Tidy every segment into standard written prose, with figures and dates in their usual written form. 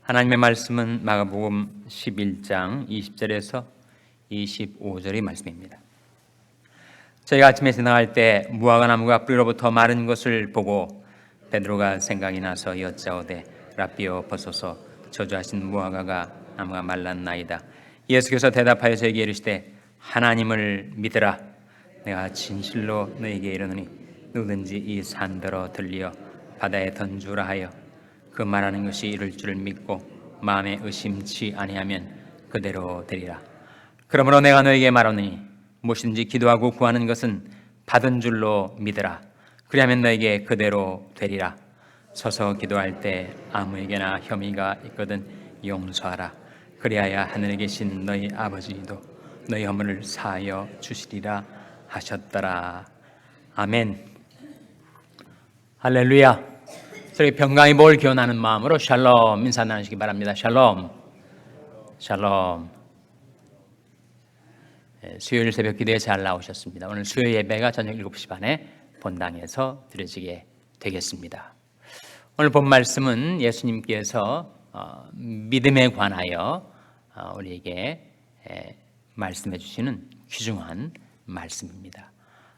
하나님의 말씀은 마가복음 11장 20절에서 25절의 말씀입니다. 저희가 아침에 지나갈 때 무화과나무가 뿌리로부터 마른 것을 보고 베드로가 생각이 나서 여짜오되 라삐여 벗소서 저주하신 무화과가 나무가 말랐나이다. 예수께서 대답하여 저에게 이르시되 하나님을 믿으라. 내가 진실로 너에게 이르노니 누구든지 이 산더러 들리어 바다에 던주라 하여 그 말하는 것이 이룰 줄을 믿고 마음에 의심치 아니하면 그대로 되리라. 그러므로 내가 너에게 말하노니 무엇이든지 기도하고 구하는 것은 받은 줄로 믿으라. 그리하면 너에게 그대로 되리라. 서서 기도할 때 아무에게나 혐의가 있거든 용서하라. 그리하여 하늘에 계신 너희 아버지도 너희 허물을 사하여 주시리라 하셨더라. 아멘. 할렐루야. 저희 평강의 복을 기원하는 마음으로 샬롬 인사 나누시기 바랍니다. 샬롬. 샬롬. 수요일 새벽 기도에 잘 나오셨습니다. 오늘 수요 예배가 저녁 7시 반에 본당에서 드려지게 되겠습니다. 오늘 본 말씀은 예수님께서 믿음에 관하여 우리에게 말씀해 주시는 귀중한 말씀입니다.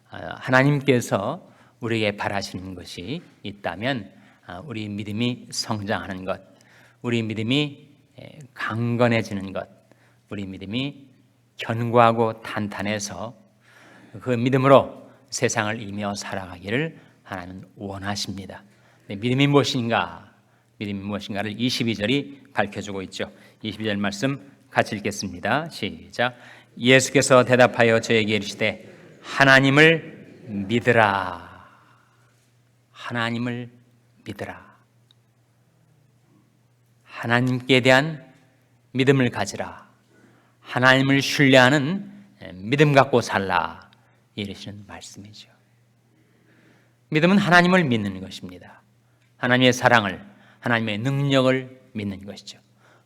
하나님께서 우리에게 바라시는 것이 있다면 우리 믿음이 성장하는 것, 우리 믿음이 강건해지는 것, 우리 믿음이 견고하고 탄탄해서 그 믿음으로 세상을 이며 살아가기를 하나님은 원하십니다. 믿음이 무엇인가? 믿음이 무엇인가를 22절이 밝혀주고 있죠. 22절 말씀 같이 읽겠습니다. 시작. 예수께서 대답하여 저에게 이르시되 하나님을 믿으라. 하나님을 믿으라. 하나님께 대한 믿음을 가지라. 하나님을 신뢰하는 믿음 갖고 살라. 이러시는 말씀이죠. 믿음은 하나님을 믿는 것입니다. 하나님의 사랑을, 하나님의 능력을 믿는 것이죠.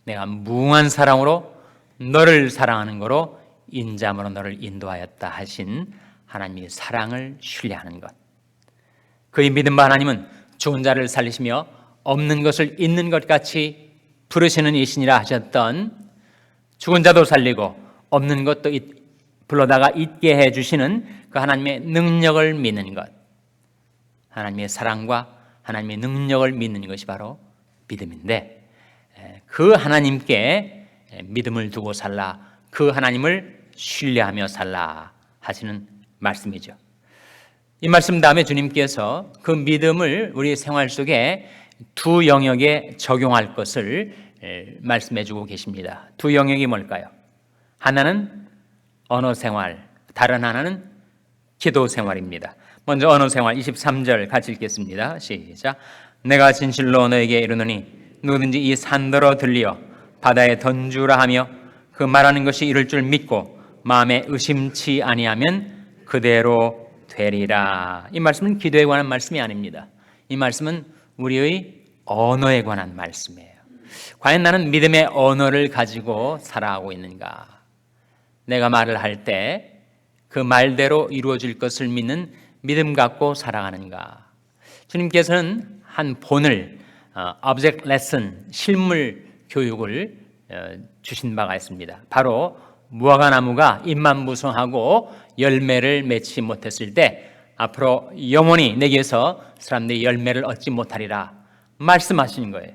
내가 무궁한 사랑으로 너를 사랑하는 거로 인자함으로 너를 인도하였다 하신 하나님의 사랑을 신뢰하는 것. 그의 믿음과 하나님은 죽은 자를 살리시며 없는 것을 있는 것 같이 부르시는 이신이라 하셨던 죽은 자도 살리고 없는 것도 불러다가 있게 해주시는 그 하나님의 능력을 믿는 것, 하나님의 사랑과 하나님의 능력을 믿는 것이 바로 믿음인데, 그 하나님께 믿음을 두고 살라, 그 하나님을 신뢰하며 살라 하시는 말씀이죠. 이 말씀 다음에 주님께서 그 믿음을 우리 생활 속에 두 영역에 적용할 것을 말씀해 주고 계십니다. 두 영역이 뭘까요? 하나는 언어 생활, 다른 하나는 기도 생활입니다. 먼저 언어 생활 23절 같이 읽겠습니다. 시작. 내가 진실로 너에게 이르노니 누구든지 이 산더러 들리어 바다에 던주라 하며 그 말하는 것이 이룰 줄 믿고 마음에 의심치 아니하면 그대로 되리라. 이 말씀은 기도에 관한 말씀이 아닙니다. 이 말씀은 우리의 언어에 관한 말씀이에요. 과연 나는 믿음의 언어를 가지고 살아가고 있는가? 내가 말을 할 때 그 말대로 이루어질 것을 믿는 믿음 갖고 살아가는가? 주님께서는 한 본을 object lesson, 실물 교육을 주신 바가 있습니다. 바로 무화과나무가 잎만 무성하고 열매를 맺지 못했을 때 앞으로 영원히 내게서 사람들이 열매를 얻지 못하리라 말씀하신 거예요.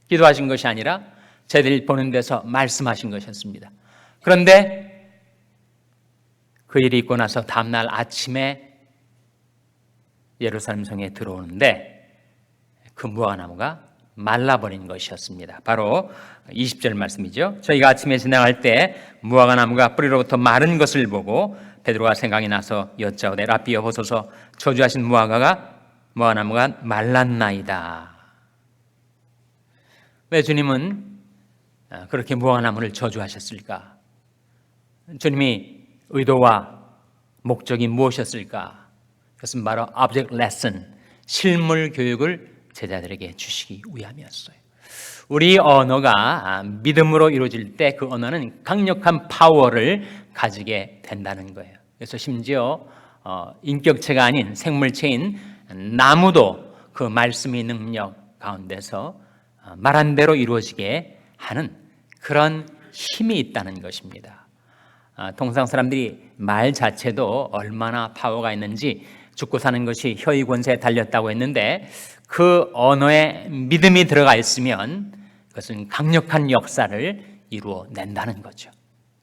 기도하신 것이 아니라 저희들이 보는 데서 말씀하신 것이었습니다. 그런데 그 일이 있고 나서 다음날 아침에 예루살렘 성에 들어오는데 그 무화과나무가 말라버린 것이었습니다. 바로 20절 말씀이죠. 저희가 아침에 지나갈 때 무화과나무가 뿌리로부터 마른 것을 보고 베드로가 생각이 나서 여짜오되 라삐여 벗소서 저주하신 무화과나무가 말랐나이다. 왜 주님은 그렇게 무화과나무를 저주하셨을까? 주님이 의도와 목적이 무엇이었을까? 그것은 바로 object lesson, 실물 교육을 제자들에게 주시기 위함이었어요. 우리 언어가 믿음으로 이루어질 때 그 언어는 강력한 파워를 가지게 된다는 거예요. 그래서 심지어 인격체가 아닌 생물체인 나무도 그 말씀의 능력 가운데서 말한 대로 이루어지게 하는 그런 힘이 있다는 것입니다. 통상 사람들이 말 자체도 얼마나 파워가 있는지 죽고 사는 것이 혀의 권세에 달렸다고 했는데 그 언어에 믿음이 들어가 있으면 그것은 강력한 역사를 이루어낸다는 거죠.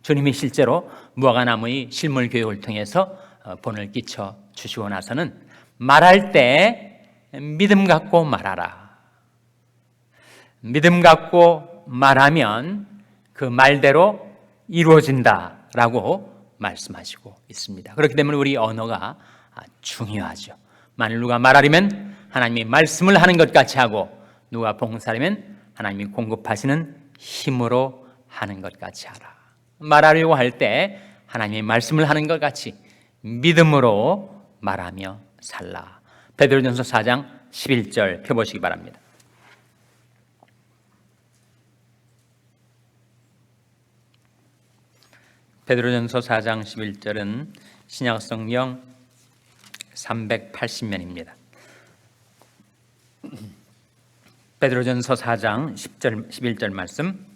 주님이 실제로 무화과나무의 실물 교육을 통해서 본을 끼쳐 주시고 나서는 말할 때 믿음 갖고 말하라. 믿음 갖고 말하면 그 말대로 이루어진다라고 말씀하시고 있습니다. 그렇기 때문에 우리 언어가 중요하죠. 만일 누가 말하려면 하나님이 말씀을 하는 것 같이 하고 누가 봉사하려면 하나님이 공급하시는 힘으로 하는 것 같이 하라. 말하려고 할 때 하나님의 말씀을 하는 것 같이 믿음으로 말하며 살라. 베드로전서 4장 11절 펴보시기 바랍니다. 베드로전서 4장 11절은 신약성경 380면입니다. 베드로전서 4장 10절 11절 말씀.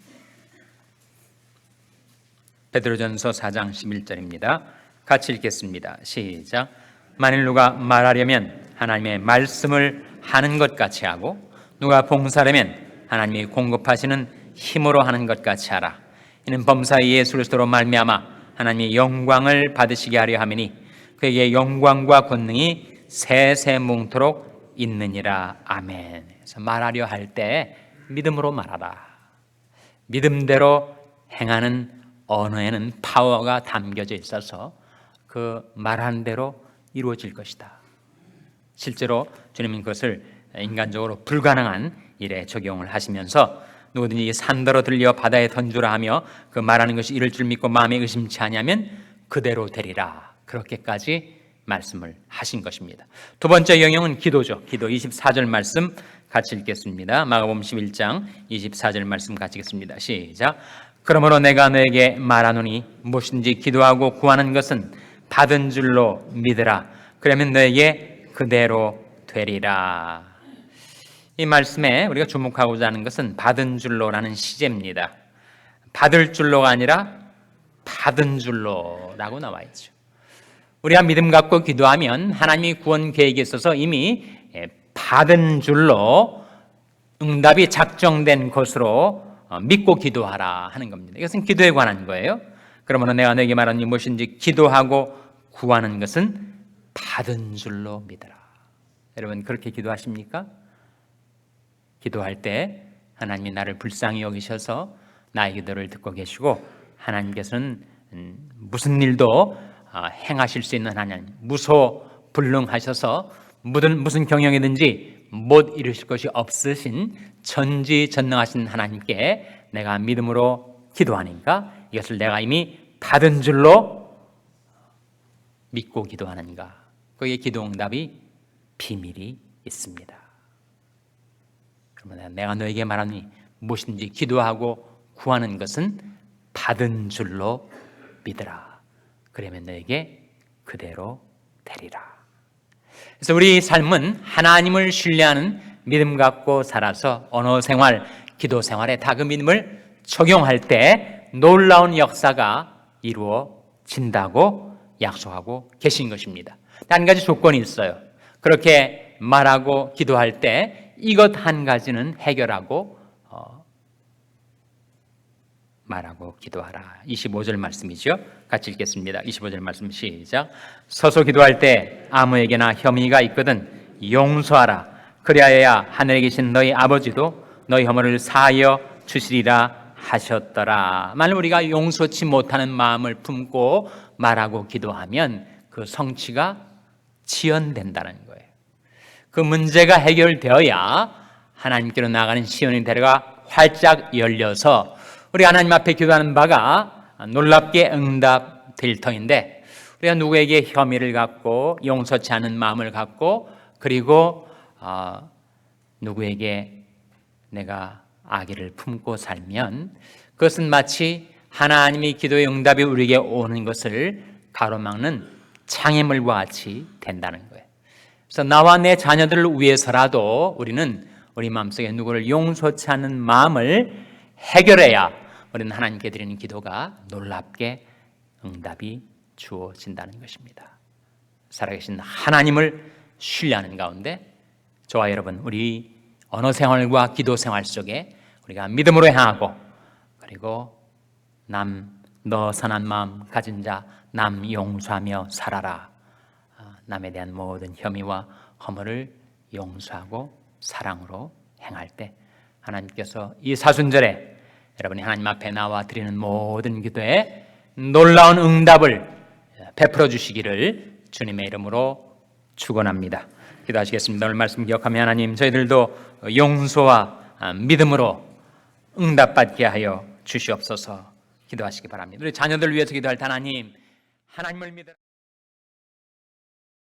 베드로전서 4장 11절입니다. 같이 읽겠습니다. 시작. 만일 누가 말하려면 하나님의 말씀을 하는 것 같이 하고 누가 봉사하려면 하나님이 공급하시는 힘으로 하는 것 같이 하라. 이는 범사의 예수 그리스도로 말미암아 하나님의 영광을 받으시게 하려 함이니 그에게 영광과 권능이 세세뭉토록 있느니라. 아멘. 그래서 말하려 할 때 믿음으로 말하라. 믿음대로 행하는 언어에는 파워가 담겨져 있어서 그 말한 대로 이루어질 것이다. 실제로 주님은 그것을 인간적으로 불가능한 일에 적용을 하시면서 누구든지 산더러 들려 바다에 던주라 하며 그 말하는 것이 이를 줄 믿고 마음에 의심치 아니하면 그대로 되리라. 그렇게까지 말씀을 하신 것입니다. 두 번째 영역은 기도죠. 기도 24절 말씀 같이 읽겠습니다. 마가복음 11장 24절 말씀 같이 읽겠습니다. 시작. 그러므로 내가 너에게 말하노니 무엇인지 기도하고 구하는 것은 받은 줄로 믿으라. 그러면 너에게 그대로 되리라. 이 말씀에 우리가 주목하고자 하는 것은 받은 줄로라는 시제입니다. 받을 줄로가 아니라 받은 줄로라고 나와 있죠. 우리가 믿음 갖고 기도하면 하나님이 구원 계획에 있어서 이미 받은 줄로 응답이 작정된 것으로 믿고 기도하라 하는 겁니다. 이것은 기도에 관한 거예요. 그러므로 내가 너에게 말하니 무엇인지 기도하고 구하는 것은 받은 줄로 믿어라. 여러분 그렇게 기도하십니까? 기도할 때 하나님이 나를 불쌍히 여기셔서 나의 기도를 듣고 계시고 하나님께서는 무슨 일도 행하실 수 있는 하나님, 무소불능하셔서 무슨 경영이든지 못 이루실 것이 없으신 전지전능하신 하나님께 내가 믿음으로 기도하니까 이것을 내가 이미 받은 줄로 믿고 기도하는가? 거기에 기도 응답이 비밀이 있습니다. 그러면 내가 너에게 말하니 무엇인지 기도하고 구하는 것은 받은 줄로 믿으라. 그러면 너에게 그대로 되리라. 그래서 우리 삶은 하나님을 신뢰하는 믿음 갖고 살아서 언어 생활, 기도 생활에 다 그 믿음을 적용할 때 놀라운 역사가 이루어진다고 약속하고 계신 것입니다. 한 가지 조건이 있어요. 그렇게 말하고 기도할 때 이것 한 가지는 해결하고 말하고 기도하라. 25절 말씀이죠. 같이 읽겠습니다. 25절 말씀 시작. 서서 기도할 때 아무에게나 혐의가 있거든 용서하라. 그리하여야 하늘에 계신 너희 아버지도 너희 허물을 사하여 주시리라 하셨더라. 만일 우리가 용서치 못하는 마음을 품고 말하고 기도하면 그 성취가 지연된다는 거예요. 그 문제가 해결되어야 하나님께로 나가는 시온의 대로가 활짝 열려서 우리 하나님 앞에 기도하는 바가 놀랍게 응답될 터인데 우리가 누구에게 혐의를 갖고 용서치 않은 마음을 갖고 그리고 누구에게 내가 악의를 품고 살면 그것은 마치 하나님의 기도의 응답이 우리에게 오는 것을 가로막는 장애물과 같이 된다는 거예요. 그래서 나와 내 자녀들을 위해서라도 우리는 우리 마음속에 누구를 용서치 않는 마음을 해결해야 우리는 하나님께 드리는 기도가 놀랍게 응답이 주어진다는 것입니다. 살아계신 하나님을 신뢰하는 가운데 저와 여러분, 우리 언어 생활과 기도 생활 속에 우리가 믿음으로 행하고, 그리고 너 선한 마음 가진 자 남 용서하며 살아라. 남에 대한 모든 혐의와 허물을 용서하고 사랑으로 행할 때 하나님께서 이 사순절에 여러분이 하나님 앞에 나와 드리는 모든 기도에 놀라운 응답을 베풀어 주시기를 주님의 이름으로 축원합니다. 기도하시겠습니다. 오늘 말씀 기억하며 하나님, 저희들도 용서와 믿음으로 응답받게 하여 주시옵소서. 기도하시기 바랍니다. 우리 자녀들 위해서 기도할 때 하나님을 믿으라.